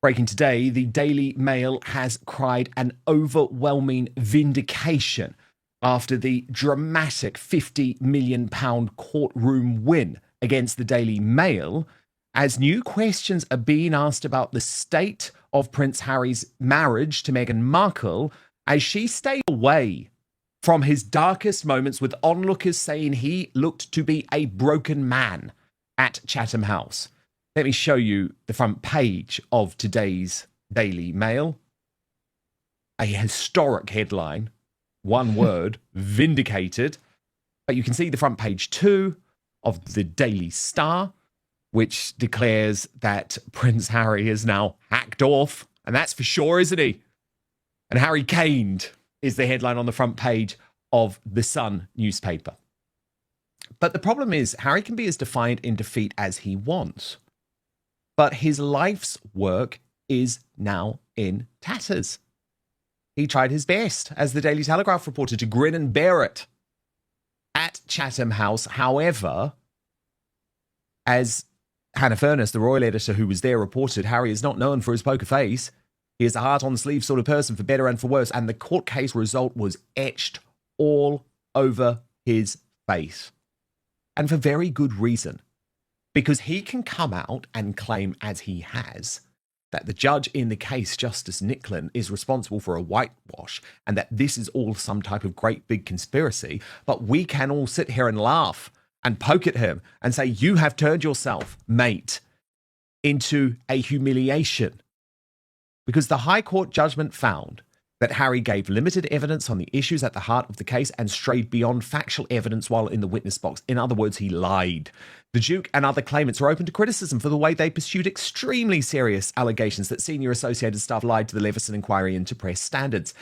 Breaking today, the Daily Mail has cried an overwhelming vindication after the dramatic £50 million courtroom win against the Daily Mail, as new questions are being asked about the state of Prince Harry's marriage to Meghan Markle as she stayed away from his darkest moments, with onlookers saying he looked to be a broken man at Chatham House. Let me show you the front page of today's Daily Mail. A historic headline, one word, vindicated. But you can see the front page too of the Daily Star, which declares that Prince Harry is now hacked off. And that's for sure, isn't he? And Harry caned is the headline on the front page of the Sun newspaper. But the problem is, Harry can be as defiant in defeat as he wants. But his life's work is now in tatters. He tried his best, as the Daily Telegraph reported, to grin and bear it at Chatham House. However, as Hannah Furness, the royal editor who was there, reported, Harry is not known for his poker face. He is a heart-on-sleeve sort of person, for better and for worse, and the court case result was etched all over his face. And for very good reason. Because he can come out and claim, as he has, that the judge in the case, Justice Nicklin, is responsible for a whitewash and that this is all some type of great big conspiracy. But we can all sit here and laugh and poke at him and say, you have turned yourself, mate, into a humiliation. Because the High Court judgment found that Harry gave limited evidence on the issues at the heart of the case and strayed beyond factual evidence while in the witness box. In other words, he lied. The Duke and other claimants are open to criticism for the way they pursued extremely serious allegations that senior associated staff lied to the Leveson inquiry into press standards.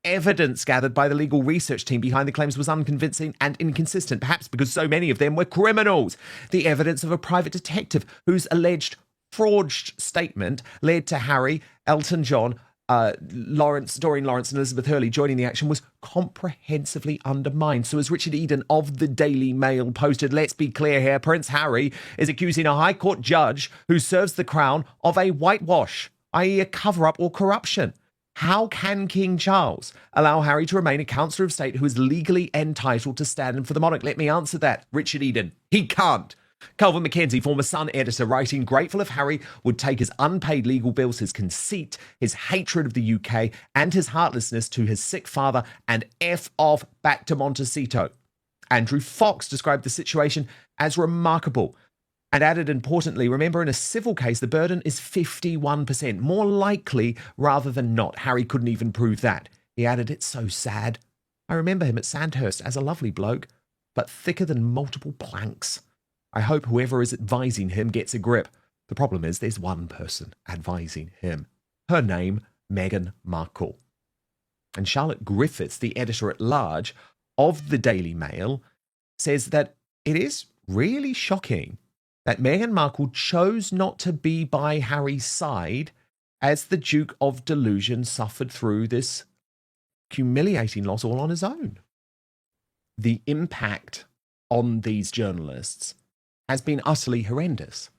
Evidence gathered by the legal research team behind the claims was unconvincing and inconsistent, perhaps because so many of them were criminals. The evidence of a private detective whose alleged forged statement led to Harry, Elton John, Doreen Lawrence and Elizabeth Hurley joining the action was comprehensively undermined. So as Richard Eden of the Daily Mail posted, let's be clear here, Prince Harry is accusing a High Court judge who serves the crown of a whitewash, i.e. a cover-up or corruption. How can King Charles allow Harry to remain a Councillor of State who is legally entitled to stand in for the monarch? Let me answer that, Richard Eden. He can't. Calvin Mackenzie, former Sun editor, writing, grateful if Harry would take his unpaid legal bills, his conceit, his hatred of the UK, and his heartlessness to his sick father and F off back to Montecito. Andrew Fox described the situation as remarkable and added, importantly, remember, in a civil case, the burden is 51%, more likely rather than not. Harry couldn't even prove that. He added, it's so sad. I remember him at Sandhurst as a lovely bloke, but thicker than multiple planks. I hope whoever is advising him gets a grip. The problem is there's one person advising him. Her name, Meghan Markle. And Charlotte Griffiths, the editor-at-large of the Daily Mail, says that it is really shocking that Meghan Markle chose not to be by Harry's side as the Duke of Delusion suffered through this humiliating loss all on his own. The impact on these journalists has been utterly horrendous.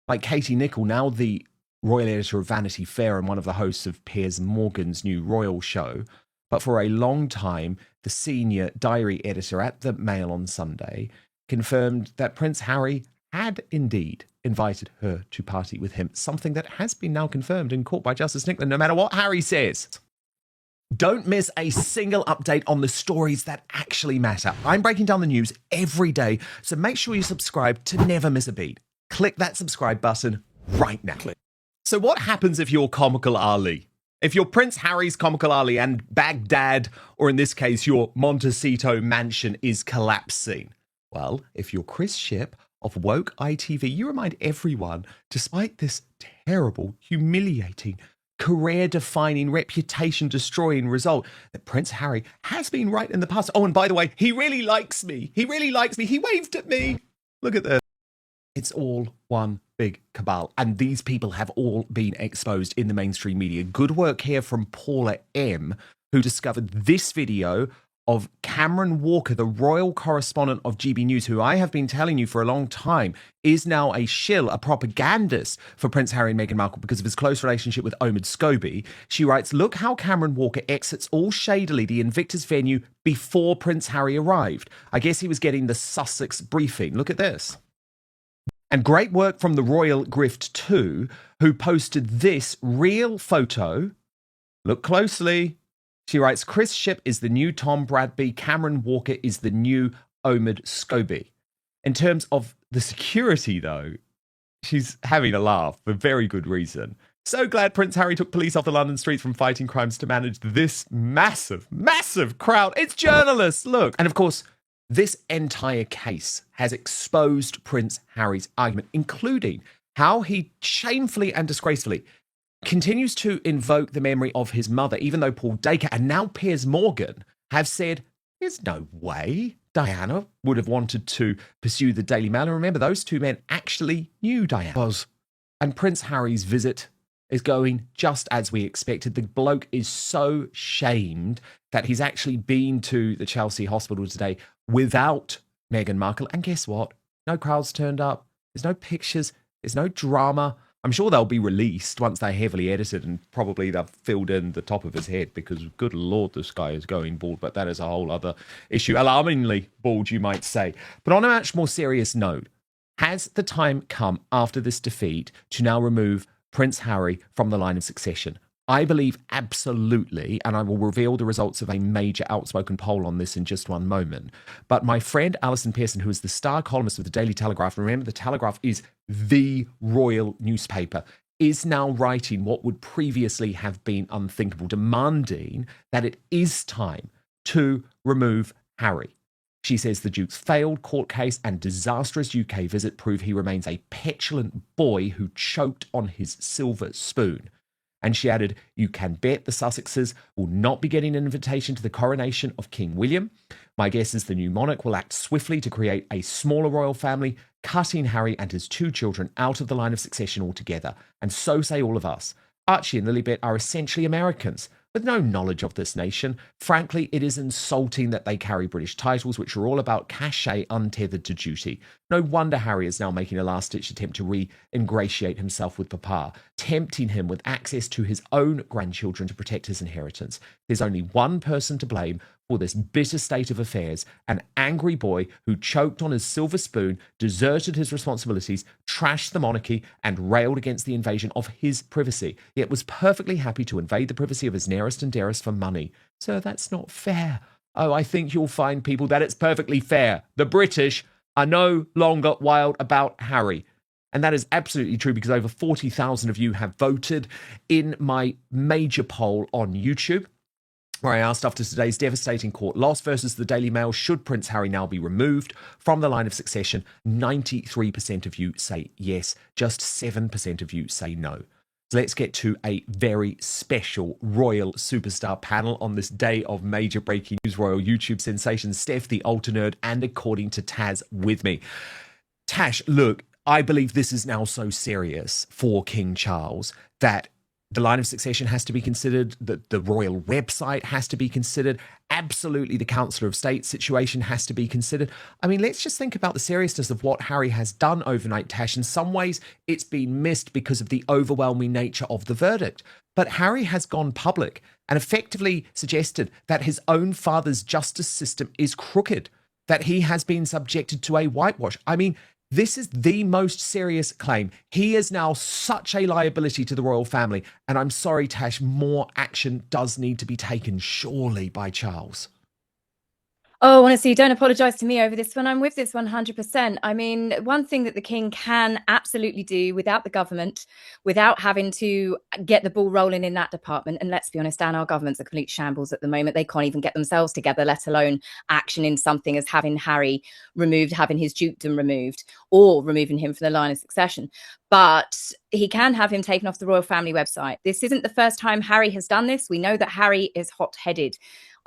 Like Katie Nicholl, now the royal editor of Vanity Fair and one of the hosts of Piers Morgan's new royal show, but for a long time, the senior diary editor at the Mail on Sunday confirmed that Prince Harry had indeed invited her to party with him, something that has been now confirmed in court by Justice Nicklin, no matter what Harry says. Don't miss a single update on the stories that actually matter. I'm breaking down the news every day, so make sure you subscribe to never miss a beat. Click that subscribe button right now. So what happens if you're Comical Ali? If you're Prince Harry's Comical Ali and Baghdad, or in this case, your Montecito mansion is collapsing? Well, if you're Chris Shipp of Woke ITV, you remind everyone, despite this terrible, humiliating, career-defining, reputation-destroying result, that Prince Harry has been right in the past. Oh, and by the way, he really likes me. He really likes me. He waved at me. Look at this. It's all one big cabal, and these people have all been exposed in the mainstream media. Good work here from Paula M., who discovered this video of Cameron Walker, the royal correspondent of GB News, who I have been telling you for a long time is now a shill, a propagandist for Prince Harry and Meghan Markle because of his close relationship with Omid Scobie. She writes, look how Cameron Walker exits all shadily the Invictus venue before Prince Harry arrived. I guess he was getting the Sussex briefing. Look at this. And great work from the Royal Grift too, who posted this real photo. Look closely. She writes, Chris Shipp is the new Tom Bradby. Cameron Walker is the new Omid Scobie. In terms of the security, though, she's having a laugh for very good reason. So glad Prince Harry took police off the London streets from fighting crimes to manage this massive, massive crowd. It's journalists, look. And of course, this entire case has exposed Prince Harry's argument, including how he shamefully and disgracefully continues to invoke the memory of his mother, even though Paul Dacre and now Piers Morgan have said, there's no way Diana would have wanted to pursue the Daily Mail. And remember, those two men actually knew Diana. And Prince Harry's visit is going just as we expected. The bloke is so shamed that he's actually been to the Chelsea hospital today without Meghan Markle. And guess what? No crowds turned up. There's no pictures. There's no drama. I'm sure they'll be released once they're heavily edited and probably they've filled in the top of his head because, good Lord, this guy is going bald. But that is a whole other issue. Alarmingly bald, you might say. But on a much more serious note, has the time come after this defeat to now remove Prince Harry from the line of succession? I believe absolutely, and I will reveal the results of a major outspoken poll on this in just one moment. But my friend Alison Pearson, who is the star columnist of the Daily Telegraph, remember the Telegraph is the royal newspaper, is now writing what would previously have been unthinkable, demanding that it is time to remove Harry. She says the Duke's failed court case and disastrous UK visit prove he remains a petulant boy who choked on his silver spoon. And she added, you can bet the Sussexes will not be getting an invitation to the coronation of King William. My guess is the new monarch will act swiftly to create a smaller royal family, cutting Harry and his two children out of the line of succession altogether. And so say all of us. Archie and Lilibet are essentially Americans with no knowledge of this nation. Frankly, it is insulting that they carry British titles, which are all about cachet untethered to duty. No wonder Harry is now making a last-ditch attempt to re-ingratiate himself with Papa, tempting him with access to his own grandchildren to protect his inheritance. There's only one person to blame for this bitter state of affairs, an angry boy who choked on his silver spoon, deserted his responsibilities, trashed the monarchy, and railed against the invasion of his privacy, yet was perfectly happy to invade the privacy of his nearest and dearest for money. Sir, that's not fair. Oh, I think you'll find, people, that it's perfectly fair. The British are no longer wild about Harry. And that is absolutely true because over 40,000 of you have voted in my major poll on YouTube, where I asked, after today's devastating court loss versus the Daily Mail, should Prince Harry now be removed from the line of succession? 93% of you say yes, just 7% of you say no. So let's get to a very special royal superstar panel on this day of major breaking news. Royal YouTube sensation Steph, the Alter Nerd, and according to Taz with me. Tash, look, I believe this is now so serious for King Charles that the line of succession has to be considered, that the royal website has to be considered, absolutely the Councillor of State situation has to be considered. I mean, let's just think about the seriousness of what Harry has done overnight, Tash. In some ways, it's been missed because of the overwhelming nature of the verdict. But Harry has gone public and effectively suggested that his own father's justice system is crooked, that he has been subjected to a whitewash. I mean, this is the most serious claim. He is now such a liability to the royal family. And I'm sorry, Tash, more action does need to be taken, surely, by Charles. Oh, honestly, don't apologise to me over this one. I'm with this 100%. I mean, one thing that the king can absolutely do without the government, without having to get the ball rolling in that department, and let's be honest, Dan, our government's a complete shambles at the moment. They can't even get themselves together, let alone action in something as having Harry removed, having his dukedom removed, or removing him from the line of succession. But he can have him taken off the royal family website. This isn't the first time Harry has done this. We know that Harry is hot-headed.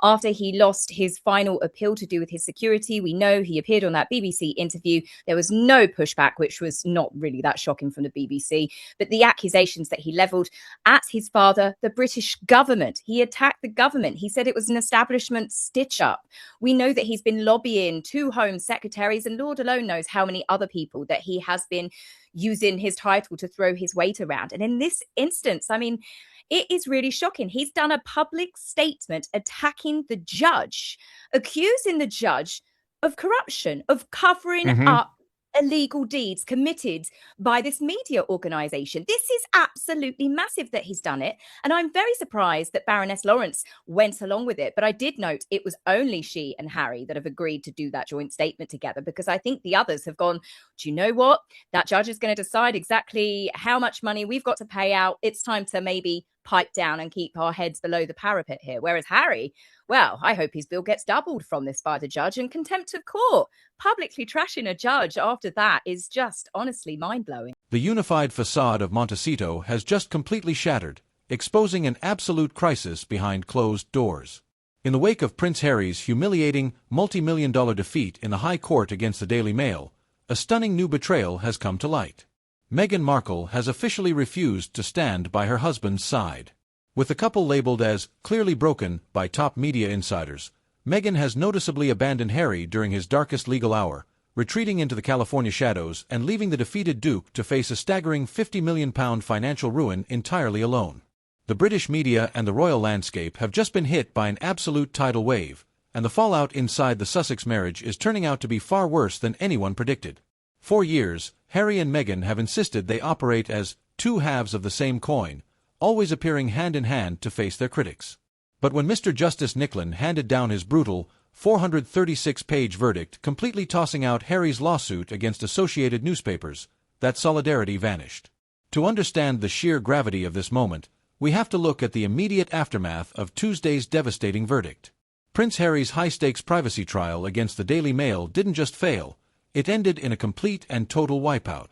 after he lost his final appeal to do with his security. We know he appeared on that BBC interview. There was no pushback, which was not really that shocking from the BBC. But the accusations that he levelled at his father, the British government, he attacked the government. He said it was an establishment stitch-up. We know that he's been lobbying 2 Home Secretaries, and Lord alone knows how many other people that he has been using his title to throw his weight around. And in this instance, I mean, it is really shocking. He's done a public statement attacking the judge, accusing the judge of corruption, of covering up illegal deeds committed by this media organisation. This is absolutely massive that he's done it. And I'm very surprised that Baroness Lawrence went along with it. But I did note it was only she and Harry that have agreed to do that joint statement together, because I think the others have gone, do you know what? That judge is going to decide exactly how much money we've got to pay out. It's time to maybe pipe down and keep our heads below the parapet here. Whereas Harry, well, I hope his bill gets doubled from this by the judge, and contempt of court. Publicly trashing a judge after that is just honestly mind-blowing. The unified facade of Montecito has just completely shattered, exposing an absolute crisis behind closed doors. In the wake of Prince Harry's humiliating multi-million-dollar defeat in the High Court against the Daily Mail, a stunning new betrayal has come to light. Meghan Markle has officially refused to stand by her husband's side. With the couple labeled as clearly broken by top media insiders, Meghan has noticeably abandoned Harry during his darkest legal hour, retreating into the California shadows and leaving the defeated Duke to face a staggering £50 million financial ruin entirely alone. The British media and the royal landscape have just been hit by an absolute tidal wave, and the fallout inside the Sussex marriage is turning out to be far worse than anyone predicted. For years, Harry and Meghan have insisted they operate as 2 halves of the same coin, always appearing hand in hand to face their critics. But when Mr. Justice Nicklin handed down his brutal, 436-page verdict completely tossing out Harry's lawsuit against associated newspapers, that solidarity vanished. To understand the sheer gravity of this moment, we have to look at the immediate aftermath of Tuesday's devastating verdict. Prince Harry's high-stakes privacy trial against the Daily Mail didn't just fail, it ended in a complete and total wipeout.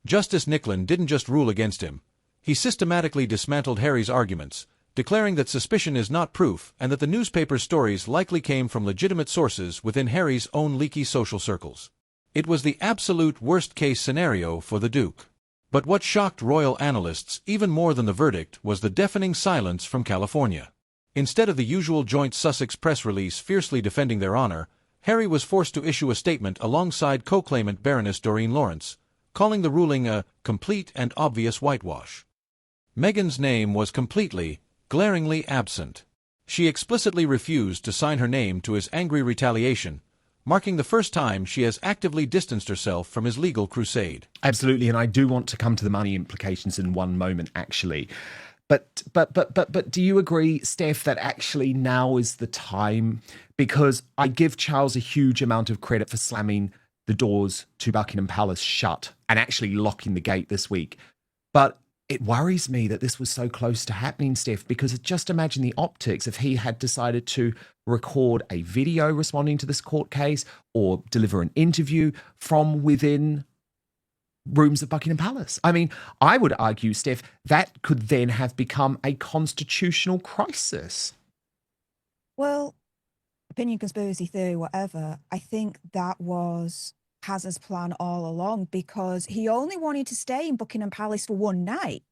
Justice Nicklin didn't just rule against him. He systematically dismantled Harry's arguments, declaring that suspicion is not proof and that the newspaper's stories likely came from legitimate sources within Harry's own leaky social circles. It was the absolute worst-case scenario for the Duke. But what shocked royal analysts even more than the verdict was the deafening silence from California. Instead of the usual joint Sussex press release fiercely defending their honor, Harry was forced to issue a statement alongside co-claimant Baroness Doreen Lawrence, calling the ruling a complete and obvious whitewash. Meghan's name was completely, glaringly absent. She explicitly refused to sign her name to his angry retaliation, marking the first time she has actively distanced herself from his legal crusade. Absolutely, and I do want to come to the money implications in one moment, actually. But do you agree, Steph, that actually now is the time? Because I give Charles a huge amount of credit for slamming the doors to Buckingham Palace shut and actually locking the gate this week. But it worries me that this was so close to happening, Steph, because just imagine the optics if he had decided to record a video responding to this court case or deliver an interview from within rooms of Buckingham Palace. I mean, I would argue, Steph, that could then have become a constitutional crisis. Well, opinion, conspiracy theory, whatever, I think that was Hazard's plan all along, because he only wanted to stay in Buckingham Palace for one night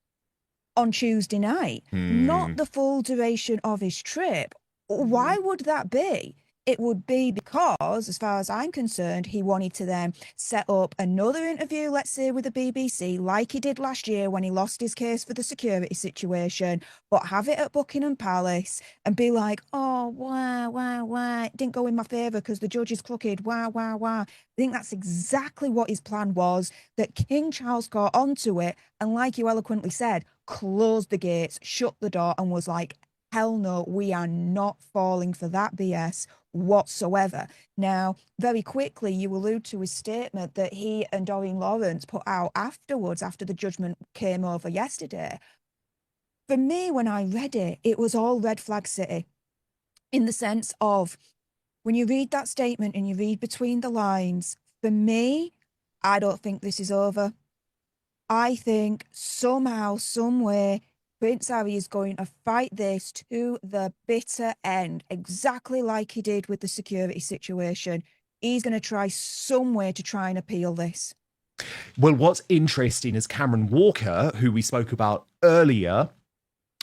on Tuesday night, not the full duration of his trip. Why would that be? It would be because, as far as I'm concerned, he wanted to then set up another interview, let's say, with the BBC, like he did last year when he lost his case for the security situation, but have it at Buckingham Palace and be like, oh, why, it didn't go in my favour because the judge is crooked, why. I think that's exactly what his plan was, that King Charles got onto it and, like you eloquently said, closed the gates, shut the door and was like, hell no, we are not falling for that BS whatsoever. Now, very quickly, you allude to his statement that he and Doreen Lawrence put out afterwards, after the judgment came over yesterday. For me, when I read it, it was all red flag city, in the sense of, when you read that statement and you read between the lines, for me, I don't think this is over. I think somehow, some way, Prince Harry is going to fight this to the bitter end, exactly like he did with the security situation. He's going to try some way to try and appeal this. Well, what's interesting is Cameron Walker, who we spoke about earlier,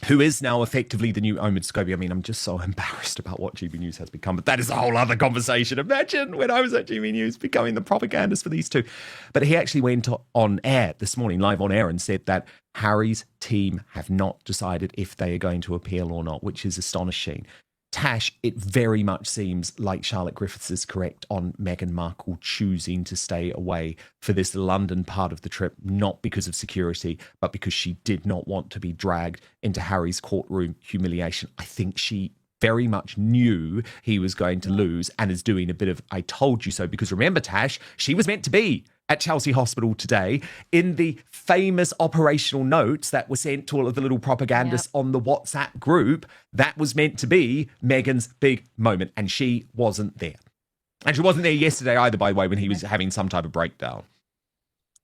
who is now effectively the new Omid Scobie. I mean, I'm just so embarrassed about what GB News has become, but that is a whole other conversation. Imagine when I was at GB News becoming the propagandist for these two. But he actually went on air this morning, live on air, and said that Harry's team have not decided if they are going to appeal or not, which is astonishing. Tash, it very much seems like Charlotte Griffiths is correct on Meghan Markle choosing to stay away for this London part of the trip, not because of security, but because she did not want to be dragged into Harry's courtroom humiliation. I think she very much knew he was going to lose and is doing a bit of I told you so, because remember, Tash, she was meant to be at Chelsea Hospital today in the famous operational notes that were sent to all of the little propagandists on the WhatsApp group. That was meant to be Meghan's big moment, and she wasn't there. And she wasn't there yesterday either, by the way, when he was having some type of breakdown.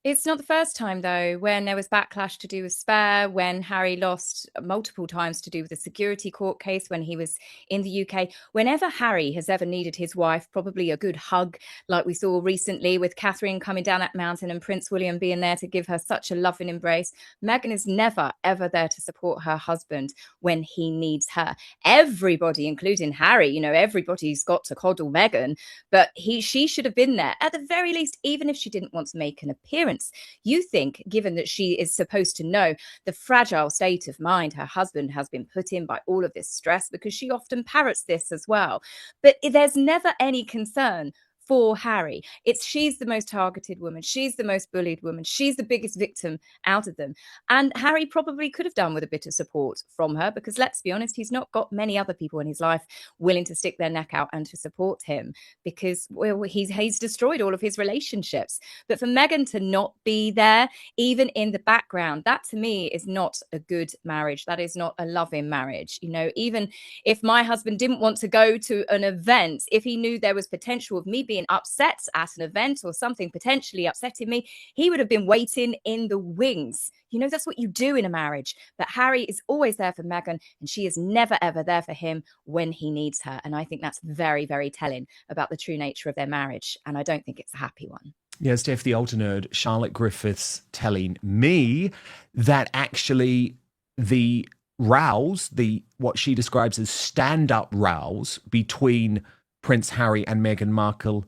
It's not the first time, though, when there was backlash to do with Spare, when Harry lost multiple times to do with the security court case, when he was in the UK. Whenever Harry has ever needed his wife, probably a good hug, like we saw recently with Catherine coming down that mountain and Prince William being there to give her such a loving embrace, Meghan is never, ever there to support her husband when he needs her. Everybody, including Harry, everybody's got to coddle Meghan, but she should have been there, at the very least, even if she didn't want to make an appearance. You think, given that she is supposed to know the fragile state of mind her husband has been put in by all of this stress, because she often parrots this as well, but there's never any concern for Harry. She's the most targeted woman. She's the most bullied woman. She's the biggest victim out of them. And Harry probably could have done with a bit of support from her, because let's be honest, he's not got many other people in his life willing to stick their neck out and to support him, because he's destroyed all of his relationships. But for Meghan to not be there, even in the background, that to me is not a good marriage. That is not a loving marriage. Even if my husband didn't want to go to an event, if he knew there was potential of me being upset at an event or something potentially upsetting me, he would have been waiting in the wings. That's what you do in a marriage. But Harry is always there for Meghan, and she is never, ever there for him when he needs her. And I think that's very, very telling about the true nature of their marriage. And I don't think it's a happy one. Yeah, Steph, the ultra nerd, Charlotte Griffiths telling me that actually the rows, what she describes as stand-up rows between Prince Harry and Meghan Markle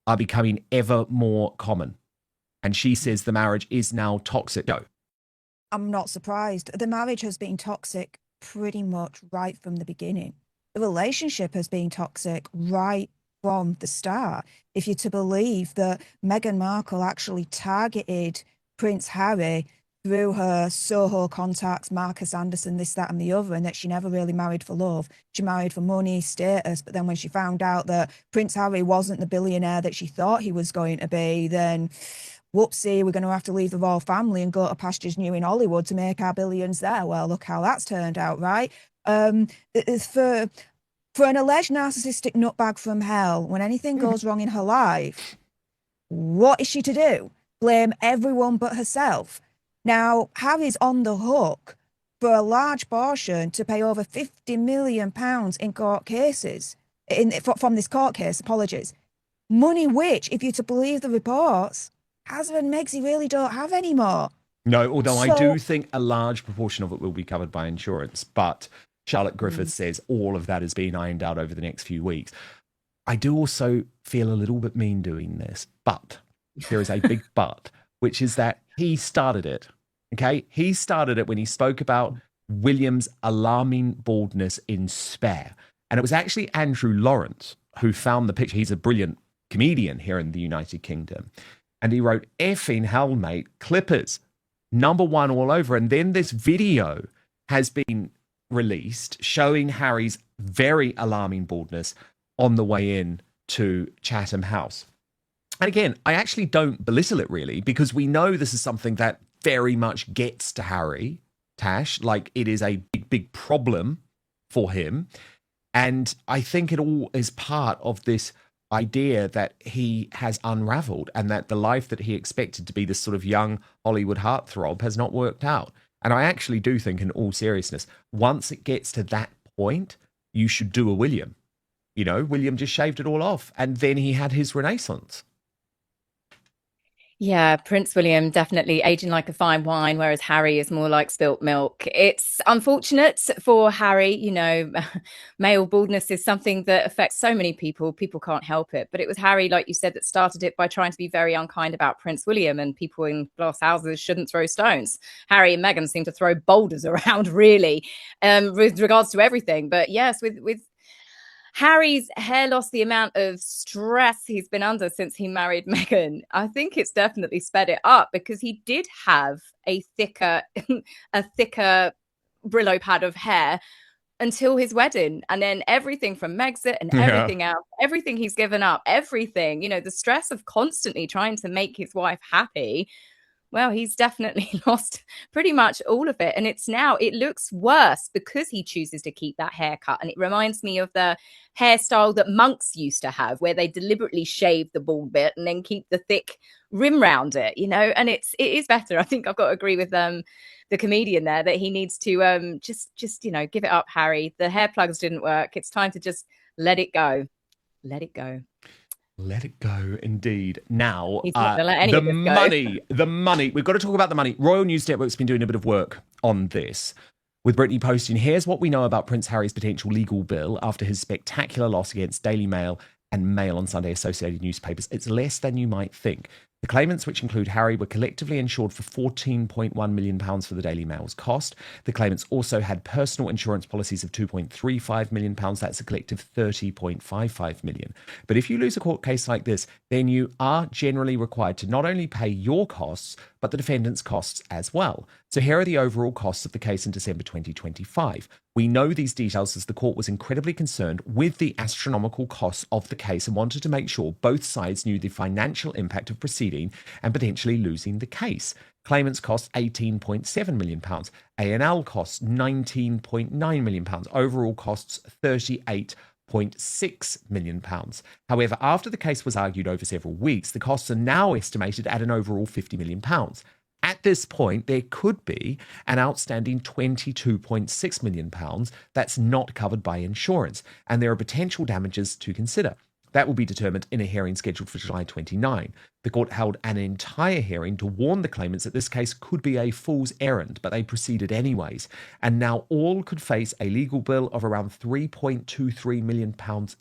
are becoming ever more common. And she says the marriage is now toxic. No. I'm not surprised. The marriage has been toxic pretty much right from the beginning. The relationship has been toxic right from the start. If you're to believe that Meghan Markle actually targeted Prince Harry through her Soho contacts, Marcus Anderson, this, that, and the other, and that she never really married for love. She married for money, status, but then when she found out that Prince Harry wasn't the billionaire that she thought he was going to be, then whoopsie, we're going to have to leave the royal family and go to pastures new in Hollywood to make our billions there. Well, look how that's turned out, right? For an alleged narcissistic nutbag from hell, when anything goes wrong in her life, what is she to do? Blame everyone but herself. Now, Harry's on the hook for a large portion to pay over £50 million in court cases, from this court case, apologies. Money which, if you're to believe the reports, Hazard and Megsy really don't have anymore. No, although I do think a large proportion of it will be covered by insurance, but Charlotte Griffiths says all of that is being ironed out over the next few weeks. I do also feel a little bit mean doing this, but there is a big but, which is that he started it, okay? He started it when he spoke about William's alarming baldness in Spare. And it was actually Andrew Lawrence who found the picture. He's a brilliant comedian here in the United Kingdom. And he wrote, effing hell, mate, Clippers, #1 all over. And then this video has been released showing Harry's very alarming baldness on the way in to Chatham House. And again, I actually don't belittle it really, because we know this is something that very much gets to Harry, Tash, like it is a big, big problem for him. And I think it all is part of this idea that he has unraveled and that the life that he expected to be this sort of young Hollywood heartthrob has not worked out. And I actually do think, in all seriousness, once it gets to that point, you should do a William. You know, William just shaved it all off, and then he had his renaissance. Yeah, Prince William definitely aging like a fine wine, whereas Harry is more like spilt milk. It's unfortunate for Harry, you know, male baldness is something that affects so many people. People can't help it. But it was Harry, like you said, that started it by trying to be very unkind about Prince William, and people in glass houses shouldn't throw stones. Harry and Meghan seem to throw boulders around, really, with regards to everything. But yes, with Harry's hair loss, the amount of stress he's been under since he married Meghan, I think it's definitely sped it up, because he did have a thicker, a thicker Brillo pad of hair until his wedding. And then everything from Megxit and everything else, everything he's given up, everything, you know, the stress of constantly trying to make his wife happy. Well, he's definitely lost pretty much all of it. And it's now, it looks worse because he chooses to keep that haircut. And it reminds me of the hairstyle that monks used to have, where they deliberately shave the bald bit and then keep the thick rim round it, you know, and it is better. I think I've got to agree with the comedian there that he needs to just, you know, give it up, Harry. The hair plugs didn't work. It's time to just let it go. Let it go. Let it go, indeed. Now, the money. We've got to talk about the money. Royal News Network's been doing a bit of work on this, with Brittany posting, here's what we know about Prince Harry's potential legal bill after his spectacular loss against Daily Mail and Mail on Sunday Associated newspapers. It's less than you might think. The claimants, which include Harry, were collectively insured for £14.1 million for the Daily Mail's cost. The claimants also had personal insurance policies of £2.35 million. That's a collective £30.55 million. But if you lose a court case like this, then you are generally required to not only pay your costs, but the defendant's costs as well. So here are the overall costs of the case in December 2025. We know these details as the court was incredibly concerned with the astronomical costs of the case and wanted to make sure both sides knew the financial impact of proceeding and potentially losing the case. Claimants cost £18.7 million. A&L costs £19.9 million. Overall costs £38.6 million. However, after the case was argued over several weeks, the costs are now estimated at an overall £50 million. At this point, there could be an outstanding £22.6 million that's not covered by insurance, and there are potential damages to consider. That will be determined in a hearing scheduled for July 29. The court held an entire hearing to warn the claimants that this case could be a fool's errand, but they proceeded anyways. And now all could face a legal bill of around £3.23 million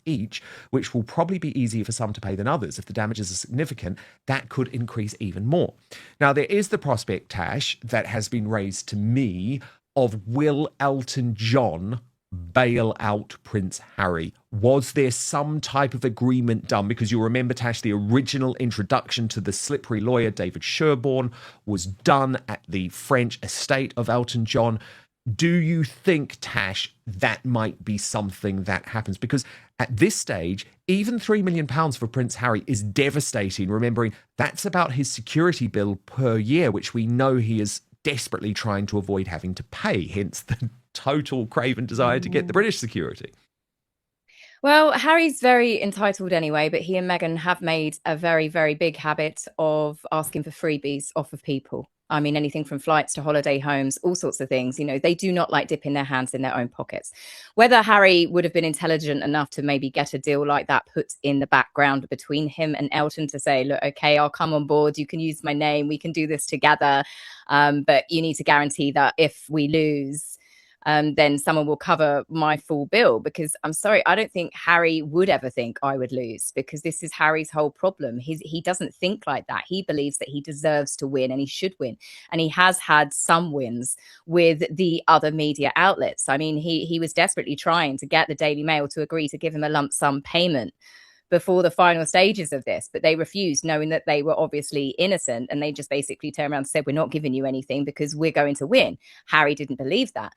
each, which will probably be easier for some to pay than others. If the damages are significant, that could increase even more. Now, there is the prospect, Tash, that has been raised to me of, will Elton John bail out Prince Harry? Was there some type of agreement done? Because you'll remember, Tash, the original introduction to the slippery lawyer, David Sherborne, was done at the French estate of Elton John. Do you think, Tash, that might be something that happens? Because at this stage, even £3 million for Prince Harry is devastating, remembering that's about his security bill per year, which we know he is desperately trying to avoid having to pay, hence the total craven desire to get the British security. Well, Harry's very entitled anyway, but he and Meghan have made a very, very big habit of asking for freebies off of people. I mean, anything from flights to holiday homes, all sorts of things. You know, they do not like dipping their hands in their own pockets. Whether Harry would have been intelligent enough to maybe get a deal like that put in the background between him and Elton to say, look, okay, I'll come on board. You can use my name. We can do this together. But you need to guarantee that if we lose, then someone will cover my full bill. Because I'm sorry, I don't think Harry would ever think I would lose, because this is Harry's whole problem. He doesn't think like that. He believes that he deserves to win and he should win. And he has had some wins with the other media outlets. I mean, he was desperately trying to get the Daily Mail to agree to give him a lump sum payment before the final stages of this, but they refused, knowing that they were obviously innocent, and they just basically turned around and said, we're not giving you anything because we're going to win. Harry didn't believe that.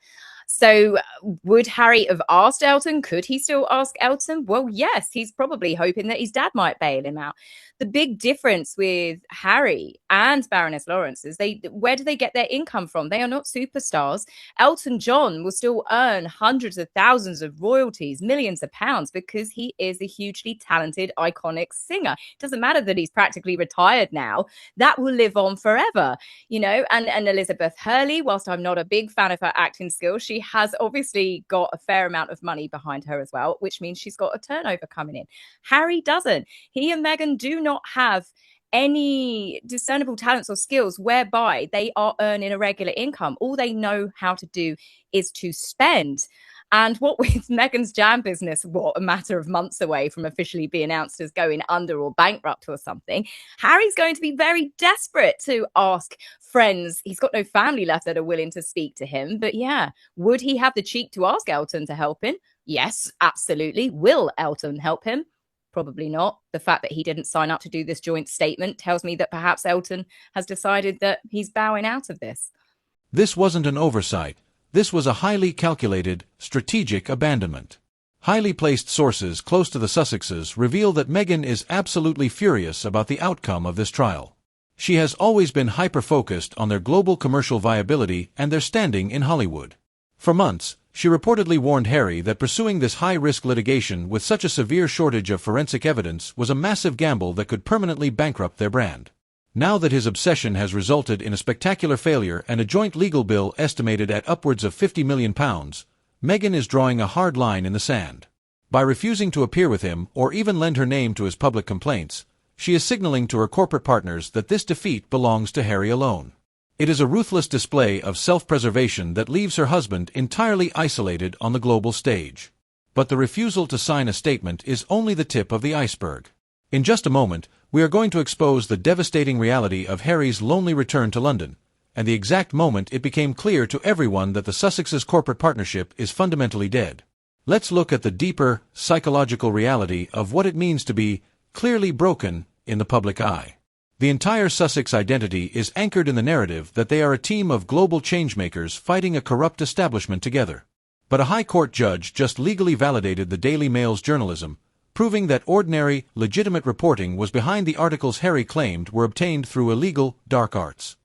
So would Harry have asked Elton? Could he still ask Elton? Well, yes, he's probably hoping that his dad might bail him out. The big difference with Harry and Baroness Lawrence is where do they get their income from? They are not superstars. Elton John will still earn hundreds of thousands of royalties, millions of pounds, because he is a hugely talented, iconic singer. It doesn't matter that he's practically retired now. That will live on forever, and Elizabeth Hurley, whilst I'm not a big fan of her acting skills, she has obviously got a fair amount of money behind her as well, which means she's got a turnover coming in. Harry doesn't. He and Meghan do not have any discernible talents or skills whereby they are earning a regular income. All they know how to do is to spend. And what with Meghan's jam business, a matter of months away from officially being announced as going under or bankrupt or something, Harry's going to be very desperate to ask friends. He's got no family left that are willing to speak to him. But yeah, would he have the cheek to ask Elton to help him? Yes, absolutely. Will Elton help him? Probably not. The fact that he didn't sign up to do this joint statement tells me that perhaps Elton has decided that he's bowing out of this. This wasn't an oversight. This was a highly calculated, strategic abandonment. Highly placed sources close to the Sussexes reveal that Meghan is absolutely furious about the outcome of this trial. She has always been hyper-focused on their global commercial viability and their standing in Hollywood. For months, she reportedly warned Harry that pursuing this high-risk litigation with such a severe shortage of forensic evidence was a massive gamble that could permanently bankrupt their brand. Now that his obsession has resulted in a spectacular failure and a joint legal bill estimated at upwards of £50 million, Meghan is drawing a hard line in the sand. By refusing to appear with him or even lend her name to his public complaints, she is signaling to her corporate partners that this defeat belongs to Harry alone. It is a ruthless display of self-preservation that leaves her husband entirely isolated on the global stage. But the refusal to sign a statement is only the tip of the iceberg. In just a moment, we are going to expose the devastating reality of Harry's lonely return to London, and the exact moment it became clear to everyone that the Sussexes' corporate partnership is fundamentally dead. Let's look at the deeper, psychological reality of what it means to be clearly broken in the public eye. The entire Sussex identity is anchored in the narrative that they are a team of global changemakers fighting a corrupt establishment together. But a High Court judge just legally validated the Daily Mail's journalism, proving that ordinary, legitimate reporting was behind the articles Harry claimed were obtained through illegal, dark arts.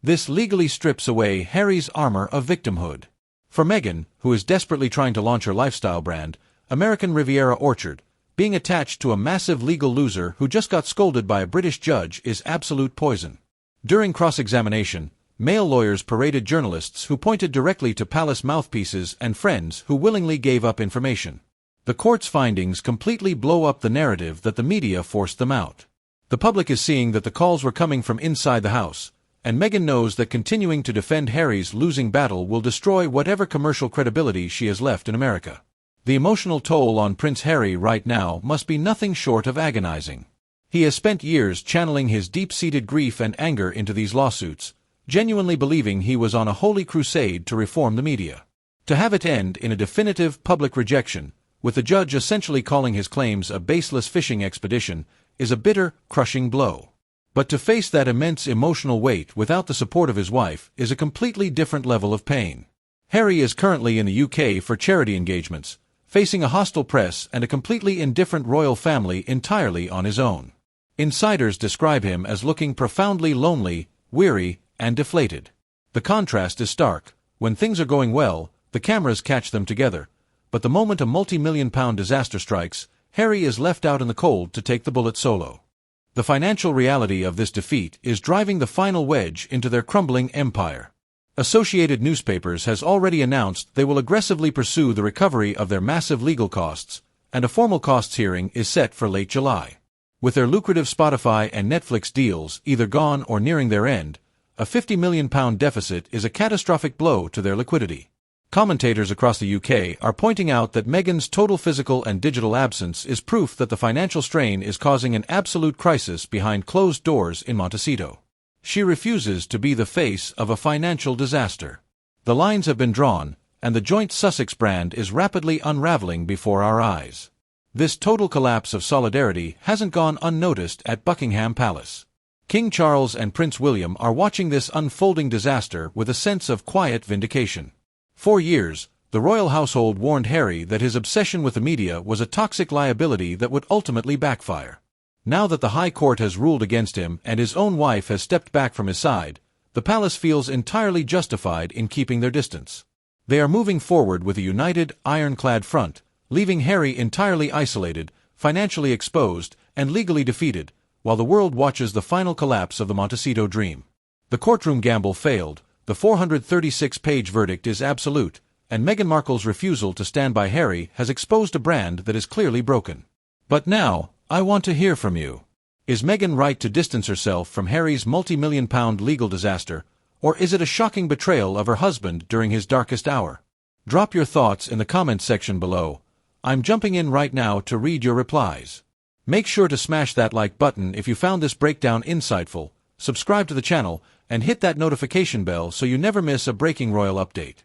This legally strips away Harry's armor of victimhood. For Meghan, who is desperately trying to launch her lifestyle brand, American Riviera Orchard, being attached to a massive legal loser who just got scolded by a British judge is absolute poison. During cross-examination, male lawyers paraded journalists who pointed directly to palace mouthpieces and friends who willingly gave up information. The court's findings completely blow up the narrative that the media forced them out. The public is seeing that the calls were coming from inside the house, and Meghan knows that continuing to defend Harry's losing battle will destroy whatever commercial credibility she has left in America. The emotional toll on Prince Harry right now must be nothing short of agonizing. He has spent years channeling his deep-seated grief and anger into these lawsuits, genuinely believing he was on a holy crusade to reform the media. To have it end in a definitive public rejection, with the judge essentially calling his claims a baseless fishing expedition, is a bitter, crushing blow. But to face that immense emotional weight without the support of his wife is a completely different level of pain. Harry is currently in the UK for charity engagements, facing a hostile press and a completely indifferent royal family entirely on his own. Insiders describe him as looking profoundly lonely, weary, and deflated. The contrast is stark. When things are going well, the cameras catch them together, but the moment a multi-million-pound disaster strikes, Harry is left out in the cold to take the bullet solo. The financial reality of this defeat is driving the final wedge into their crumbling empire. Associated Newspapers has already announced they will aggressively pursue the recovery of their massive legal costs, and a formal costs hearing is set for late July. With their lucrative Spotify and Netflix deals either gone or nearing their end, a £50 million deficit is a catastrophic blow to their liquidity. Commentators across the UK are pointing out that Meghan's total physical and digital absence is proof that the financial strain is causing an absolute crisis behind closed doors in Montecito. She refuses to be the face of a financial disaster. The lines have been drawn, and the joint Sussex brand is rapidly unraveling before our eyes. This total collapse of solidarity hasn't gone unnoticed at Buckingham Palace. King Charles and Prince William are watching this unfolding disaster with a sense of quiet vindication. For years, the royal household warned Harry that his obsession with the media was a toxic liability that would ultimately backfire. Now that the High Court has ruled against him and his own wife has stepped back from his side, the palace feels entirely justified in keeping their distance. They are moving forward with a united, ironclad front, leaving Harry entirely isolated, financially exposed, and legally defeated, while the world watches the final collapse of the Montecito dream. The courtroom gamble failed, the 436-page verdict is absolute, and Meghan Markle's refusal to stand by Harry has exposed a brand that is clearly broken. But now, I want to hear from you. Is Meghan right to distance herself from Harry's multi-million-pound legal disaster, or is it a shocking betrayal of her husband during his darkest hour? Drop your thoughts in the comments section below. I'm jumping in right now to read your replies. Make sure to smash that like button if you found this breakdown insightful, subscribe to the channel, and hit that notification bell so you never miss a breaking royal update.